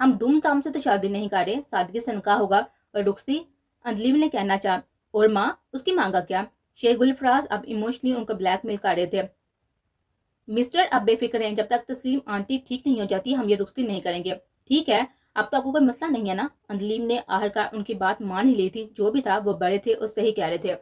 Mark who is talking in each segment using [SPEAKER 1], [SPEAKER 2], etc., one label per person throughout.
[SPEAKER 1] ہم دھوم دھام سے تو شادی نہیں کر رہے، سادگی سے نکاح ہوگا۔ اور رخصتی، اندلیب نے کہنا چاہا۔ اور ماں، اس کی مانگا کیا؟ شیخ گلفراز اب ایموشنلی ان کو بلیک میل کر رہے تھے۔ مسٹر، اب بے فکر ہیں، جب تک تسلیم آنٹی ٹھیک نہیں ہو جاتی ہم یہ رخصتی نہیں کریں گے۔ ٹھیک ہے، اب تو آپ کو کوئی مسئلہ نہیں ہے نا؟ اندلیب نے آخرکار ان کی بات مان ہی لی تھی، جو بھی تھا وہ بڑے تھے اور صحیح کہہ رہے تھے۔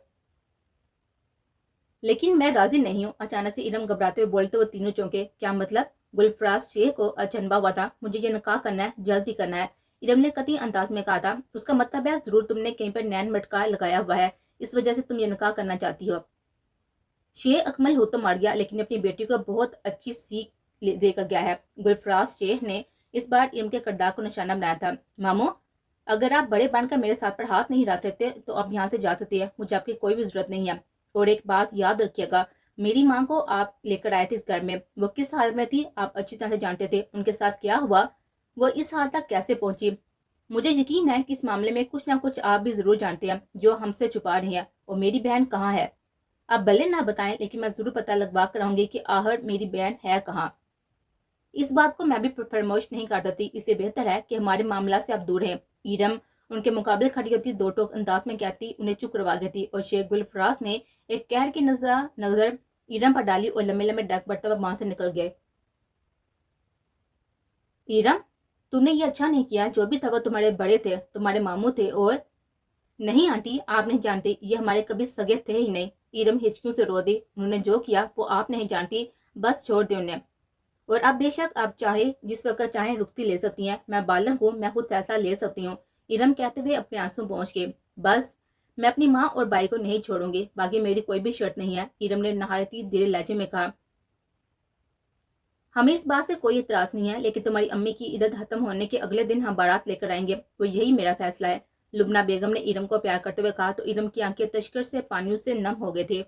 [SPEAKER 1] لیکن میں راضی نہیں ہوں، اچانک سے ارم گھبراتے ہوئے بولتے وہ تینوں چونکے۔ کیا مطلب؟ گلفراز شیخ کو اچنبا ہوا تھا۔ مجھے یہ نکاح کرنا ہے، جلدی کرنا ہے، ارم نے قطعی انداز میں کہا تھا۔ اس کا مطلب ہے ضرور تم نے کہیں پر نین مٹکا لگایا ہوا ہے، اس وجہ سے تم یہ نکاح کرنا چاہتی ہو۔ شیخ اکمل ہو تو مار گیا، لیکن اپنی بیٹی کو بہت اچھی سیکھ دے کر گیا ہے۔ گلفراز شیخ نے اس بار ارم کے کردار کو نشانہ بنایا تھا۔ ماموں، اگر آپ بڑے بن کر میرے ساتھ پر ہاتھ نہیں رکھ سکتے تو آپ یہاں سے جا سکتے ہیں، مجھے آپ کی کوئی بھی ضرورت نہیں ہے۔ اور ایک بات یاد رکھیے گا، میری ماں کو آپ لے کر آئے تھے اس گھر میں، وہ کس حالت میں تھی آپ اچھی طرح سے جانتے تھے۔ ان کے ساتھ کیا ہوا، وہ اس حال تک کیسے پہنچی، مجھے یقین ہے کہ اس معاملے میں کچھ نہ کچھ آپ بھی ضرور جانتے ہیں جو ہم سے چھپا رہے ہیں۔ اور میری بہن کہاں ہے؟ آپ بھلے نہ بتائیں، لیکن میں ضرور پتہ لگوا کر آؤں گی کہ آخر میری بہن ہے کہاں۔ اس بات کو میں بھی فراموش نہیں کر دیتی، اس لیے بہتر ہے کہ ہمارے معاملات سے آپ دور ہیں۔ ارم ان کے مقابلے کھڑی ہوتی، دو ٹوک انداز میں کہتی، انہیں چپ کروا دیتی، اور شیخ گلفراز نے ایک قہر کی نظر ارم پر ڈالی اور لمبے لمبے ڈگ بڑھتے ہوئے وہاں سے نکل گئے۔ ارم، تم نے یہ اچھا نہیں کیا، جو بھی تھا وہ تمہارے بڑے تھے، تمہارے ماموں تھے۔ اور نہیں آنٹی، آپ نہیں جانتے، یہ ہمارے کبھی سگے تھے ہی نہیں۔ ارم ہچکیوں سے رو دی۔ انہوں نے جو کیا وہ آپ نہیں جانتی، بس چھوڑ دیں انہیں۔ اور اب بے شک آپ چاہے جس وقت چاہیں رخصتی لے سکتی ہیں، میں بالغ ہوں، میں خود فیصلہ لے سکتی ہوں، ارم کہتے ہوئے اپنے آنسو پہنچ گئے۔ بس میں اپنی ماں اور بھائی کو نہیں چھوڑوں گی، باقی میری کوئی بھی شرط نہیں ہے، ارم نے نہایت دھیرے لہجے میں کہا۔ ہمیں اس بات سے کوئی اعتراض نہیں ہے، لیکن تمہاری امی کی عدت ختم ہونے کے اگلے دن ہم بارات لے کر آئیں گے، وہ یہی میرا فیصلہ ہے، لبنہ بیگم نے ارم کو پیار کرتے ہوئے کہا تو ارم کی آنکھیں تشکر سے پانیوں سے نم ہو گئے تھے۔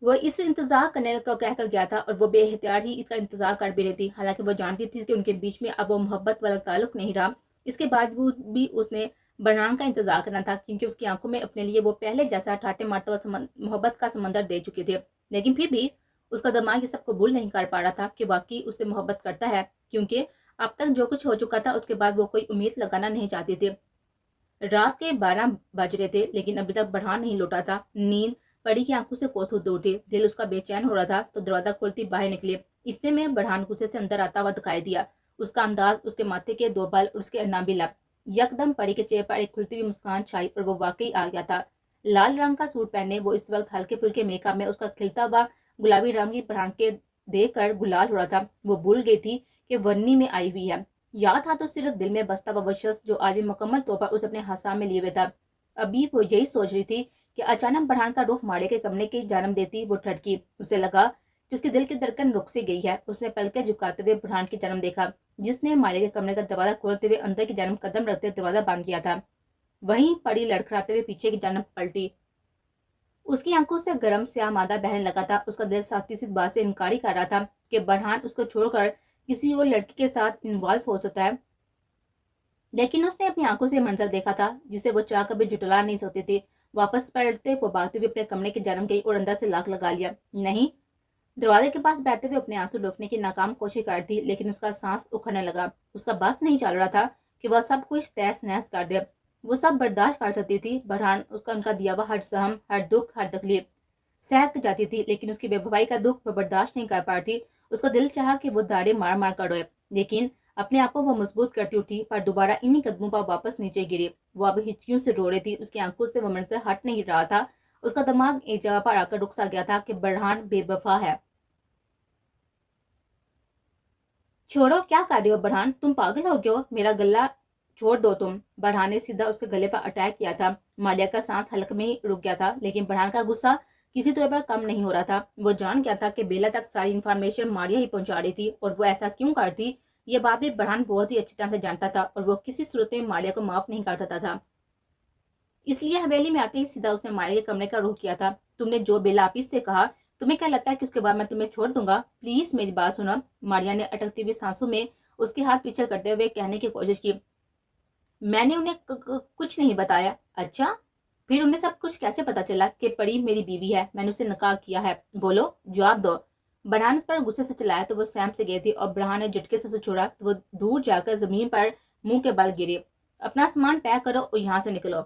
[SPEAKER 1] وہ اس انتظار کرنے کو کہہ کر گیا تھا اور وہ بے اختیار ہی اس کا انتظار کر بھی رہی تھی، حالانکہ وہ جانتی تھی کہ ان کے بیچ میں اب وہ محبت والا تعلق نہیں رہا۔ اس کے باوجود بھی اس نے برہان کا انتظار کرنا تھا، کیونکہ اس کی آنکھوں میں اپنے لیے وہ پہلے جیسا ٹھاٹے مارتا ہوا محبت کا سمندر دے چکے تھے۔ لیکن پھر بھی اس کا دماغ یہ سب قبول نہیں کر پا رہا تھا کہ واقعی اس سے محبت کرتا ہے، کیونکہ اب تک جو کچھ ہو چکا تھا اس کے بعد وہ کوئی امید لگانا نہیں چاہتی تھی۔ رات کے 12 بج رہے تھے، لیکن ابھی تک برہان نہیں لوٹا تھا۔ نیند پری کی آنکھوں سے کوسوں دور تھی، دل اس کا بے چین ہو رہا تھا تو دروازہ کھولتی باہر نکلی۔ اتنے میں برہان غصے سے اندر آتا ہوا دکھائی دیا، اس کا انداز، اس کے ماتھے کے دو بال اور اس کے انابل لب۔ یکدم پری کے چہرے پر ایک کھلتی ہوئی مسکان چھائی اور وہ واقعی آ گیا تھا۔ لال رنگ کا سوٹ پہنے وہ اس وقت ہلکے پھلکے میک اپ میں اس کا کھلتا ہوا گلابی رنگ ہی برہان کے دیکھ کر گلال ہو رہا تھا۔ وہ بھول گئی تھی کہ ورنی میں آئی ہوئی ہے، یاد تھا تو صرف دل میں بستا ہوا وہ شخص جو آج بھی مکمل طور پر اسے اپنے ہاتھ میں لیے ہوئے تھا۔ ابھی وہ یہی سوچ رہی تھی کہ اچانک برہان کا رخ ماڑے کے کمرے کی جانب دیتی وہ ٹھٹکی۔ اسے لگا کہ اس کے دل کی دھڑکن رک سی گئی ہے۔ اس نے پلکیں جھکاتے ہوئے برہان کی جانب دیکھا، جس نے ماڑے کے کمرے کا دروازہ کھولتے ہوئے اندر کی جانب قدم رکھتے دروازہ بند کیا تھا۔ وہیں پڑی لڑکھڑاتے ہوئے پیچھے کی جانب پلٹی۔ اس کی آنکھوں سے گرم سیاہ مادہ بہنے لگا تھا۔ اس کا دل سختی سے بات سے انکاری کر رہا تھا کہ برہان اس کو چھوڑ کر کسی اور لڑکی کے ساتھ انوالو ہو سکتا ہے، لیکن اس نے اپنی آنکھوں سے منظر دیکھا تھا جسے وہ چاہ کبھی جھٹلا نہیں سکتی تھی۔ واپس پلٹتے وہ بھاگتے ہوئے اپنے کمرے کی جانب گئی اور اندر سے لاک لگا لیا۔ نہیں، دروازے کے پاس بیٹھتے ہوئے اپنے آنسو روکنے کی ناکام کوشش کر تھی، لیکن اس کا سانس اکھڑنے لگا۔ اس کا بس نہیں چل رہا تھا کہ وہ سب کچھ تہس نہس کر دے۔ وہ سب برداشت کر سکتی تھی، برہان اس کا ان کا دیا ہوا ہر زخم، ہر دکھ، ہر تکلیف سہ جاتی تھی، لیکن اس کی بے وفائی کا دکھ وہ برداشت نہیں کر پاتی۔ اس کا دل چاہا کہ وہ داڑے مار مار کر روئے، لیکن اپنے آپ کو وہ مضبوط کرتی اٹھی، پر دوبارہ انہی قدموں پر واپس نیچے گری۔ وہ اب ہچکیوں سے رو رہی تھی، اس کی آنکھوں سے وہ منظر ہٹ نہیں رہا تھا۔ اس کا دماغ ایک جگہ پر آ کر رک سا گیا تھا کہ برہان بے وفا ہے۔ چھوڑو، کیا کر رہے ہو برہان، تم پاگل ہو گئے ہو، میرا گلا چھوڑ دو تم۔ برہان نے سیدھا اس کے گلے پر اٹیک کیا تھا۔ مالیہ کا سانس حلق میں ہی رک گیا تھا، لیکن برہان کا غصہ کسی طور پر کم نہیں ہو رہا تھا۔ وہ جان گیا تھا کہ بیلا تک ساری انفارمیشن ماریہ ہی پہنچا رہی تھی، اور وہ ایسا کیوں کرتی یہ بات بھی برہان بہت ہی اچھی طرح سے جانتا تھا، اور وہ کسی صورت میں مالیہ کو معاف نہیں کر سکتا تھا۔ اس لیے حویلی میں آتے ہی سیدھا اس نے مالیہ کے کمرے کا رخ کیا تھا۔ تم نے جو بیلا آپس سے کہا، تمہیں کیا لگتا ہے کہ اس کے بعد میں تمہیں چھوڑ دوں گا؟ پلیز میری بات سنو۔ ماریہ نے اٹکتی ہوئی سانسوں میں اس کے ہاتھ پیچھے کرتے ہوئے کہنے کی کوشش کی۔ میں نے انہیں کچھ نہیں بتایا۔ اچھا، پھر انہیں سب کچھ کیسے پتا چلا کہ پری میری بیوی ہے، میں نے اسے نکاح کیا ہے؟ بولو، جواب دو۔ برہان پر غصے سے چلایا تو وہ سیم سے گئی تھی اور برہان نے جھٹکے سے اسے چھوڑا تو وہ دور جا کر زمین پر منہ کے بل گری. اپنا سامان پیک کرو اور یہاں سے نکلو.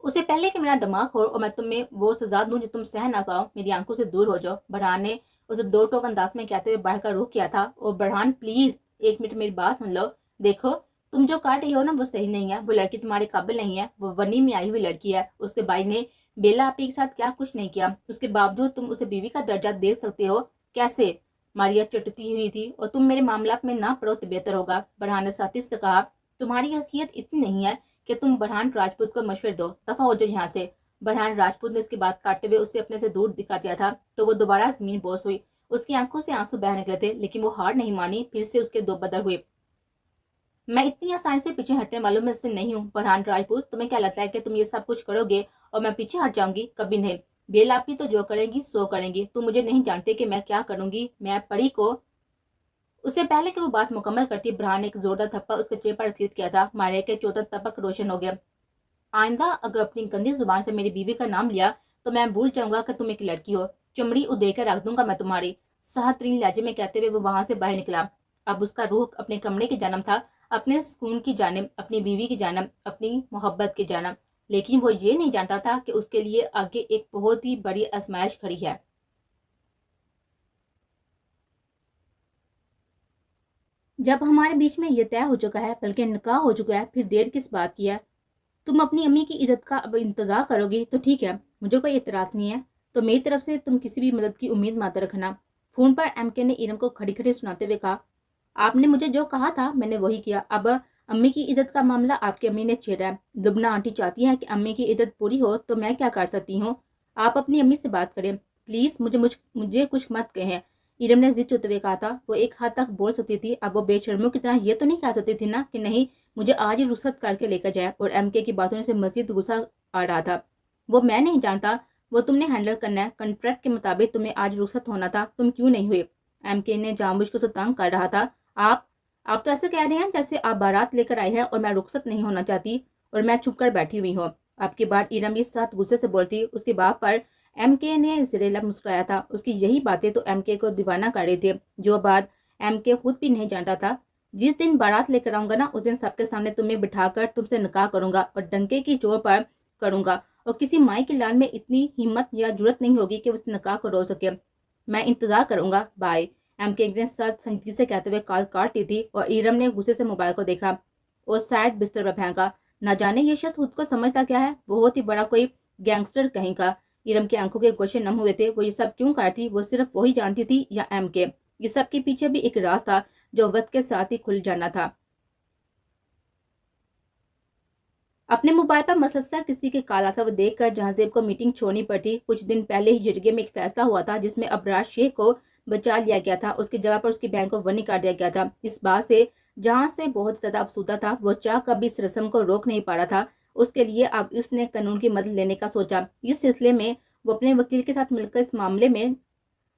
[SPEAKER 1] اسے پہلے کہ میرا دماغ ہو اور میں تمہیں وہ سزا دوں جو تم سہ نہ پاؤ، میری آنکھوں سے دور ہو جاؤ. برہان نے اسے دو ٹوک انداز میں کہتے ہوئے بڑھ کر روک کیا تھا. اور برہان پلیز ایک منٹ میری بات سن لو. دیکھو تم جو کر رہی ہو نا وہ صحیح نہیں ہے. وہ لڑکی تمہارے قابل نہیں ہے. وہ ونی میں آئی ہوئی لڑکی ہے. اس کے بھائی نے بیلا آپی کے ساتھ کیا کچھ نہیں کیا. اس کے باوجود تم اسے بیوی کا درجہ دے سکتے ہو. کیسے؟ ماریا چٹتی ہوئی تھی. اور تم میرے معاملات میں نہ پڑو تو بہتر ہوگا. برہان نے ساتھی سے کہا تمہاری حیثیت اتنی نہیں ہے کہ تم برہان راجپوت کو مشورے دو. دفع ہو جاؤ یہاں سے. برہان راجپوت نے اس کی بات کاٹتے ہوئے اسے اپنے سے دور دکھا دیا تھا تو وہ دوبارہ زمین بوس ہوئی. اس کی آنکھوں سے آنسو بہہ نکلے تھے لیکن وہ ہار نہیں مانی. پھر سے اس کے دو بدر ہوئے. میں اتنی آسانی سے پیچھے ہٹنے والوں میں سے نہیں ہوں. برہان راجپوت تمہیں کیا لگتا ہے کہ تم یہ سب کچھ کرو گے اور میں پیچھے ہٹ جاؤں گی؟ کبھی نہیں. بیلاپی تو جو کریں گی سو کریں گی. تم مجھے نہیں جانتے کہ میں کیا کروں گی. میں پری کو. اس سے پہلے کہ وہ بات مکمل کرتی برہان نے ایک زوردار تھپا اس کے چہرے پر رسید کیا تھا. ماریا کے چوتھا تپک روشن ہو گیا. آئندہ اگر اپنی گندی زبان سے میری بیوی کا نام لیا تو میں بھول جاؤں گا کہ تم ایک لڑکی ہو. چمڑی ادے کر رکھ دوں گا میں تمہاری. سخت ترین لہجے میں کہتے ہوئے وہ وہاں سے باہر نکلا. اب اس کا روح اپنے کمرے کی جانب تھا, اپنے سکون کی جانب, اپنی بیوی کی جانب, اپنی محبت کی جانب. لیکن وہ یہ نہیں جانتا تھا کہ اس کے لیے آگے ایک بہت ہی بڑی آزمائش کھڑی ہے. جب ہمارے بیچ میں یہ طے ہو چکا ہے, بلکہ نکاح ہو چکا ہے, پھر دیر کس بات کی ہے؟ تم اپنی امی کی عزت کا اب انتظار کرو گی تو ٹھیک ہے, مجھے کوئی اعتراض نہیں ہے. تو میری طرف سے تم کسی بھی مدد کی امید مت رکھنا. فون پر ایم کے نے ایرم کو کھڑی کھڑی سناتے ہوئے کہا آپ نے مجھے جو کہا تھا میں نے وہی کیا. اب امی کی عزت کا معاملہ آپ کی امی نے چھیڑا ہے. لبنہ آنٹی چاہتی ہے کہ امی کی عزت پوری ہو تو میں کیا کر سکتی ہوں؟ آپ اپنی امی سے بات کریں پلیز. مجھے کچھ مت کہیں. ایرم نے ضد چوتے ہوئے کہا تھا. وہ ایک حد تک بول سکتی تھی. اب وہ بے شرمیوں کی طرح یہ تو نہیں کہہ سکتی تھی نا کہ نہیں مجھے آج ہی رخصت کر کے لے کر جائے. اور ایم کے کی باتوں سے مزید غصہ آ رہا تھا. وہ میں نہیں جانتا, وہ تم نے ہینڈل کرنا ہے. کنٹریکٹ کے مطابق تمہیں آج رخصت ہونا تھا, تم کیوں نہیں ہوئے؟ ایم کے نے جان بوجھ کو تنگ کر رہا تھا. آپ تو ایسے کہہ رہے ہیں جیسے آپ بارات لے کر آئے ہیں اور میں رخصت نہیں ہونا چاہتی اور میں چھپ کر بیٹھی ہوئی ہوں. آپ کی بات ایرم اس ساتھ غصے سے بولتی. اس کی بات پر ایم کے نے زیر لب مسکرایا تھا. اس کی یہی باتیں تو ایم کے کو دیوانہ کر رہی تھی, جو بات ایم کے خود بھی نہیں جانتا تھا. جس دن بارات لے کر آؤں گا نا اس دن سب کے سامنے تمہیں بٹھا کر تم سے نکاح کروں گا اور ڈنکے کی زور پر کروں گا. اور کسی مائی کی لال میں اتنی ہمت یا جرت نہیں ہوگی کہ اس نکاح کو روک سکے. میں انتظار کروں گا. بائے. ایم کے نے ساتھ سنجیدگی سے کہتے ہوئے کال کاٹ دی تھی اور ایرم نے غصے سے موبائل کو دیکھا اور سائڈ بستر پر پھینکا. نہ جانے یہ شخص خود کو سمجھتا کیا ہے, بہت ہی بڑا کوئی گینگسٹر کہیں کا. ایرم کی آنکھوں کے گوشے نم ہوئے تھے. وہ یہ سب کیوں کر تھی, وہ صرف وہی جانتی تھی یا ایم کے؟ یہ سب کے پیچھے بھی ایک راز تھا جو وقت کے ساتھ ہی کھل جانا تھا. اپنے موبائل پر مسلسل کسی کے کال آتا وہ دیکھ کر جہاں زیب کو میٹنگ چھوڑنی پڑتی. کچھ دن پہلے ہی جرگے میں ایک فیصلہ ہوا تھا جس میں ابرار شیخ کو بچا لیا گیا تھا. اس کی جگہ پر اس کی بہن کو ونی کر دیا گیا تھا. اس بات سے جہاں سے بہت زیادہ افسردہ تھا, وہ چاہ کر بھی اس رسم کو روک نہیں پا رہا تھا. اس کے لیے اب اس نے قانون کی مدد لینے کا سوچا. اس سلسلے میں وہ اپنے وکیل کے ساتھ مل کر اس معاملے میں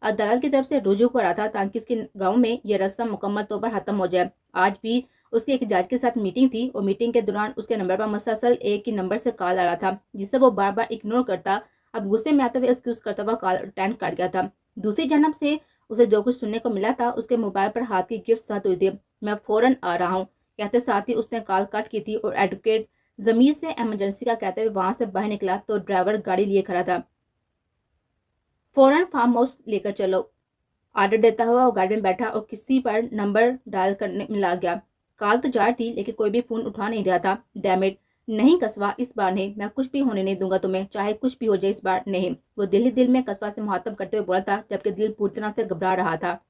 [SPEAKER 1] عدالت کی طرف سے رجوع کر رہا تھا تاکہ اس کے گاؤں میں یہ رسم مکمل طور پر ختم ہو جائے. آج بھی اس کی ایک جج کے ساتھ میٹنگ تھی اور میٹنگ کے دوران اس کے نمبر پر مسلسل ایک ہی نمبر سے کال آ رہا تھا جسے وہ بار بار اگنور کرتا. اب غصے میں آتے ہوئے ایکسکیوز کرتا ہوا کال اٹینڈ کر گیا تھا. دوسری جانب سے اسے جو کچھ سننے کو ملا تھا اس کے موبائل پر ہاتھ کی گرفت ساتھ ہوئی تھی. میں فوراً آ رہا ہوں کہتے ساتھ ہی اس نے کال کٹ کی تھی اور ایڈوکیٹ ضمیر سے ایمرجنسی کا کہتے ہوئے وہاں سے باہر نکلا تو ڈرائیور گاڑی لیے کھڑا تھا. فوراً فارم ہاؤس لے کر چلو. آرڈر دیتا ہوا وہ گاڑی میں بیٹھا اور کسی پر نمبر ڈائل کرنے میں لگ گیا. کال تو جار تھی لیکن کوئی بھی فون اٹھا نہیں رہا تھا. ڈیمٹ. نہیں قصبہ, اس بار نہیں, میں کچھ بھی ہونے نہیں دوں گا تمہیں, چاہے کچھ بھی ہو جائے اس بار نہیں. وہ دل ہی دل میں قصبہ سے مخاطب کرتے ہوئے بولا تھا جبکہ دل پوری طرح سے گھبرا رہا تھا.